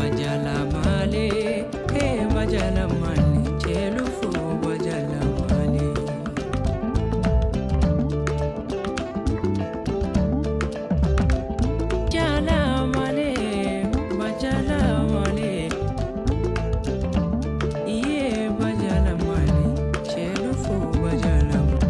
bajala male, bajala male, chelu fu bajala male. Jala male, bajala male, bajala male, chelu fu bajala male.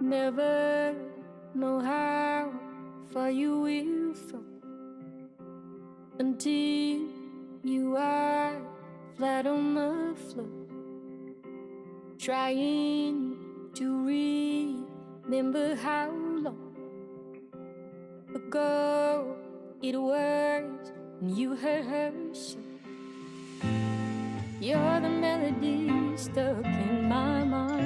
never know how far you will fall until you are flat on the floor, trying to remember how long ago it was when you heard her sing. You're the melody stuck in my mind.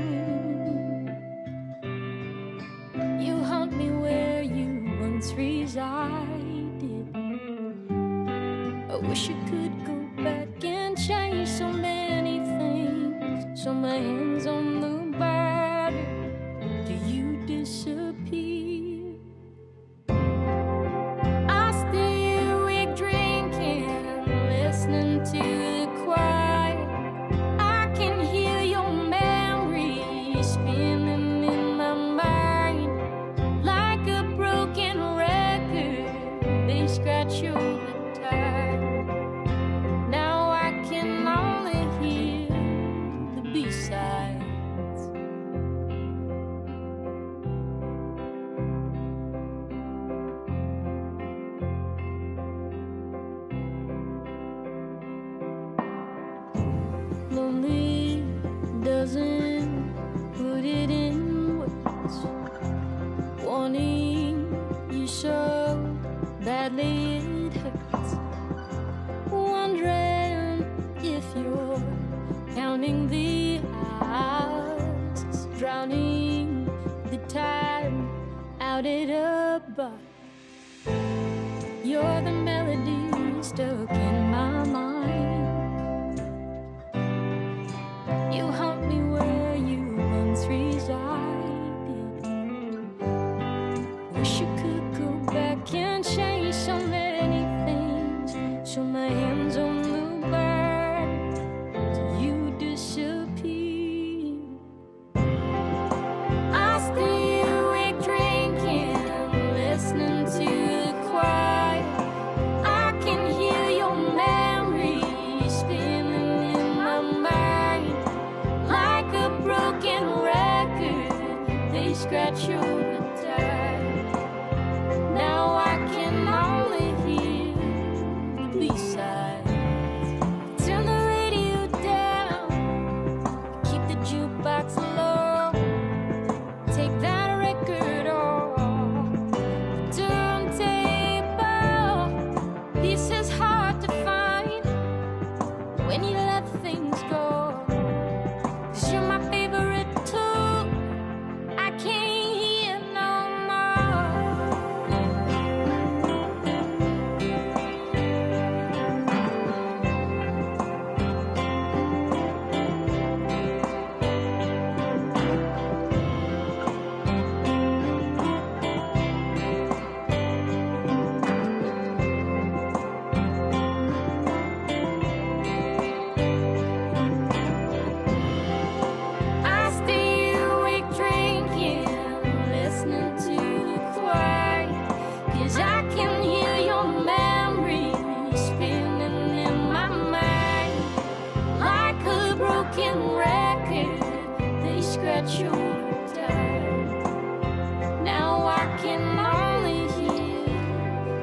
You haunt me where you once resided. I wish you could go back and change so many things, so my hands on the bottle till you disappear. I stay awake drinking, listening to the choir. I can hear your memory spinning in my mind like a broken record. They scratch your guitar. Now I can only hear the B-sides. Lonely doesn't put it in words, wanting you so badly it hurts, wondering if you're counting the hours, drowning the time out at a bar. You're the melody stuck in my mind. You haunt me where you once resided. Wish you could go back and change so many things, so my hands on the bar till you disappear. I stay awake drinking, listening to the choir. I can hear your memory spinning in my mind like a broken record. They scratch your guitar. Now I can only hear the B-sides. Turn the radio down, keep the jukebox low, take that record off the turntable. This is hard to find when you let things go, 'cause you're my favorite too. I can't hear no more. I stay awake drinking, listening to the choir, 'cause I can hear your memory spinning in my mind like a broken record. They scratch your guitar. Now I can only hear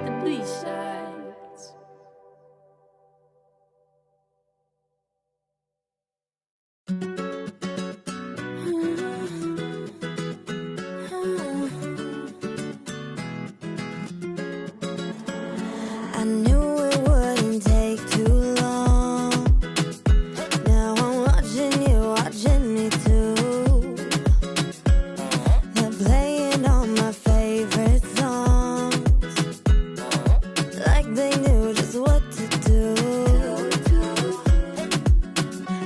the B-sides. I knew it wouldn't take too long. Now I'm watching you, watching me too. They're playing all my favorite songs, like they knew just what to do.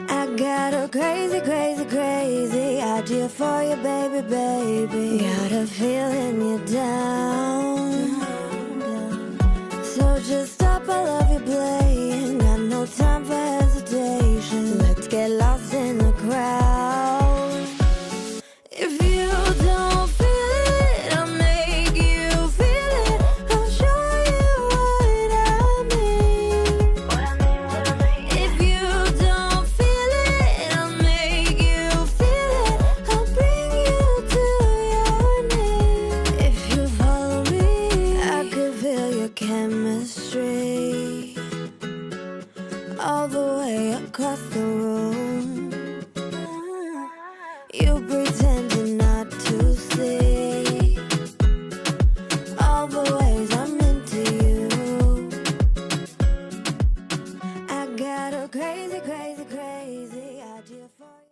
I got a crazy, crazy, crazy idea for you, baby, baby. Got a feeling you're down. So just stop, I love you playing. Got no time for hesitation. Let's get lost in the crowd. If you don't feel it, I'll make you feel it. I'll show you what I mean. If you don't feel it, I'll make you feel it. I'll bring you to your all the ways I'm into you. I got a crazy, crazy, crazy